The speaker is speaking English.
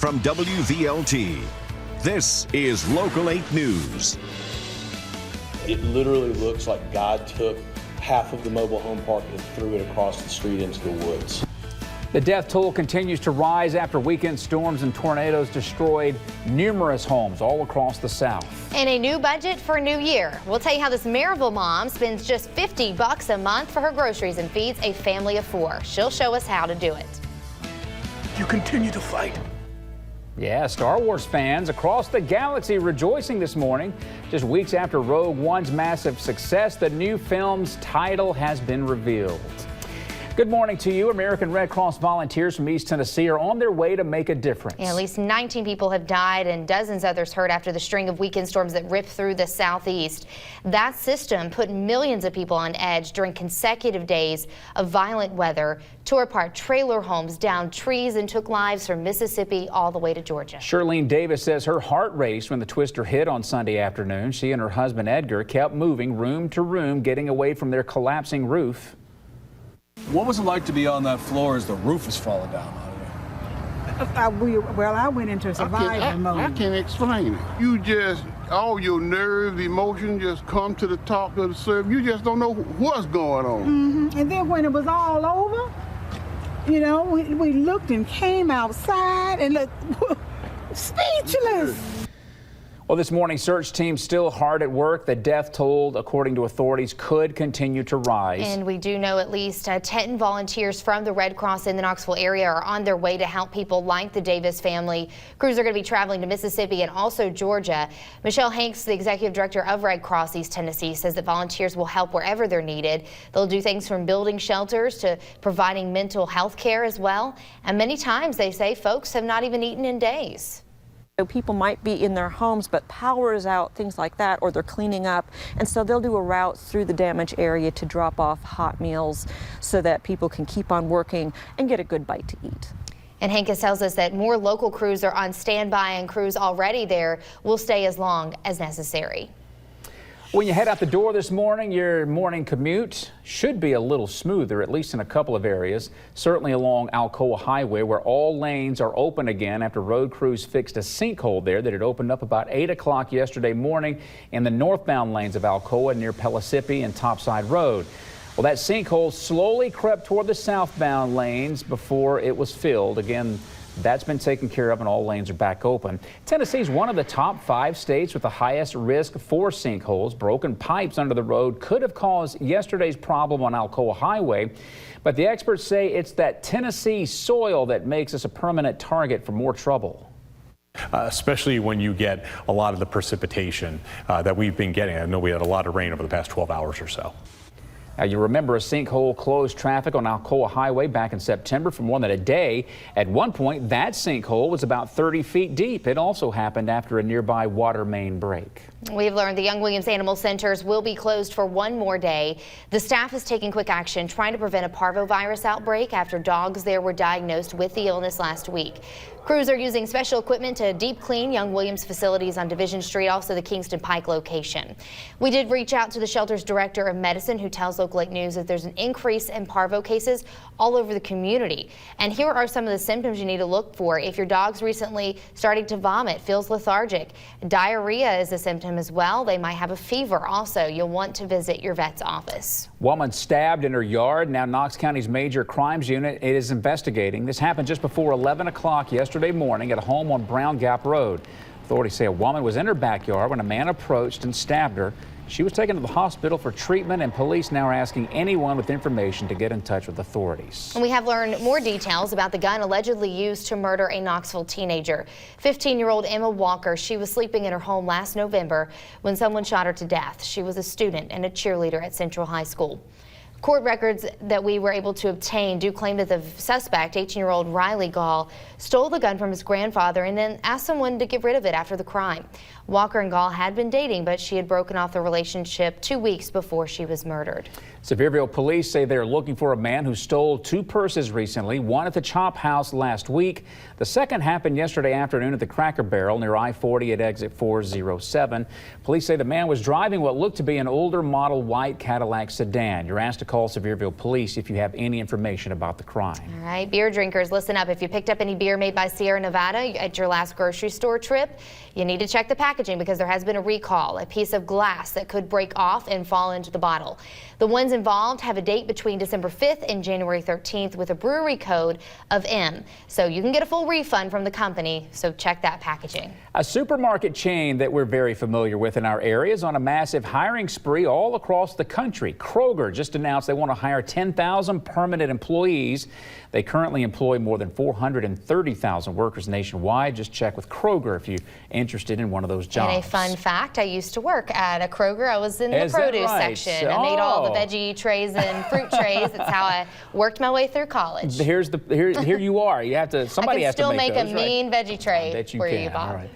from WVLT, this is Local 8 News. It literally looks like God took half of the mobile home park and threw it across the street into the woods. The death toll continues to rise after weekend storms and tornadoes destroyed numerous homes all across the South. And a new budget for a new year. We'll tell you how this Maryville mom spends just $50 a month for her groceries and feeds a family of 4. She'll show us how to do it. You continue to fight. Yeah, Star Wars fans across the galaxy rejoicing this morning. Just weeks after Rogue One's massive success, the new film's title has been revealed. Good morning to you. American Red Cross volunteers from East Tennessee are on their way to make a difference. At least 19 people have died and dozens others hurt after the string of weekend storms that ripped through the southeast. That system put millions of people on edge during consecutive days of violent weather, tore apart trailer homes, downed trees, and took lives from Mississippi all the way to Georgia. Shirlene Davis says her heart raced when the twister hit on Sunday afternoon. She and her husband Edgar kept moving room to room, getting away from their collapsing roof. What was it like to be on that floor as the roof is falling down on you? I went into survival mode. I can't explain it. You just, all your nerves, emotion just come to the top of the surface. You just don't know what's going on. And then when it was all over, you know, we looked and came outside and looked speechless. Well, this morning, search teams still hard at work. The death toll, according to authorities, could continue to rise. And we do know at least 10 volunteers from the Red Cross in the Knoxville area are on their way to help people like the Davis family. Crews are going to be traveling to Mississippi and also Georgia. Michelle Hanks, the executive director of Red Cross East Tennessee, says that volunteers will help wherever they're needed. They'll do things from building shelters to providing mental health care as well. And many times, they say, folks have not even eaten in days. People might be in their homes, but power is out, things like that, or they're cleaning up. And so they'll do a route through the damaged area to drop off hot meals so that people can keep on working and get a good bite to eat. And Hankins tells us that more local crews are on standby, and crews already there will stay as long as necessary. When you head out the door this morning, your morning commute should be a little smoother, at least in a couple of areas. Certainly along Alcoa Highway, where all lanes are open again after road crews fixed a sinkhole there that had opened up about 8 o'clock yesterday morning in the northbound lanes of Alcoa near Pellissippi and Topside Road. Well, that sinkhole slowly crept toward the southbound lanes before it was filled. Again, that's been taken care of and all lanes are back open. Tennessee is one of the top 5 states with the highest risk for sinkholes. Broken pipes under the road could have caused yesterday's problem on Alcoa Highway. But the experts say it's that Tennessee soil that makes us a permanent target for more trouble. Especially when you get a lot of the precipitation that we've been getting. I know we had a lot of rain over the past 12 hours or so. Now, you remember a sinkhole closed traffic on Alcoa Highway back in September for more than a day. At one point, that sinkhole was about 30 feet deep. It also happened after a nearby water main break. We've learned the Young Williams Animal Centers will be closed for one more day. The staff is taking quick action trying to prevent a parvovirus outbreak after dogs there were diagnosed with the illness last week. Crews are using special equipment to deep clean Young Williams facilities on Division Street, also the Kingston Pike location. We did reach out to the shelter's director of medicine, who tells Local 8 News that there's an increase in parvo cases all over the community. And here are some of the symptoms you need to look for if your dog's recently starting to vomit, feels lethargic. Diarrhea is a symptom as well. They might have a fever also. You'll want to visit your vet's office. Woman stabbed in her yard. Now Knox County's major crimes unit is investigating. This happened just before 11 o'clock yesterday morning at a home on Brown Gap Road. Authorities say a woman was in her backyard when a man approached and stabbed her. She was taken to the hospital for treatment, and police now are asking anyone with information to get in touch with authorities. And we have learned more details about the gun allegedly used to murder a Knoxville teenager. 15-year-old Emma Walker, she was sleeping in her home last November when someone shot her to death. She was a student and a cheerleader at Central High School. Court records that we were able to obtain do claim that the suspect, 18-year-old Riley Gall, stole the gun from his grandfather and then asked someone to get rid of it after the crime. Walker and Gall had been dating, but she had broken off the relationship 2 weeks before she was murdered. Sevierville police say they're looking for a man who stole 2 purses recently, one at the Chop House last week. The second happened yesterday afternoon at the Cracker Barrel near I-40 at exit 407. Police say the man was driving what looked to be an older model white Cadillac sedan. You're asked to call Sevierville police if you have any information about the crime. All right, beer drinkers, listen up. If you picked up any beer made by Sierra Nevada at your last grocery store trip, you need to check the packaging because there has been a recall, a piece of glass that could break off and fall into the bottle. The ones involved have a date between December 5th and January 13th with a brewery code of M. So you can get a full refund from the company, so check that packaging. A supermarket chain that we're very familiar with in our area is on a massive hiring spree all across the country. Kroger just announced they want to hire 10,000 permanent employees. They currently employ more than 430,000 workers nationwide. Just check with Kroger if you're interested in one of those jobs. And a fun fact, I used to work at a Kroger. I was in the produce section. I made all the veggie trays and fruit trays. That's how I worked my way through college. Here you are. You have to. Somebody has to make those. I can still make a mean veggie tray that you for can. you, Bob. All right.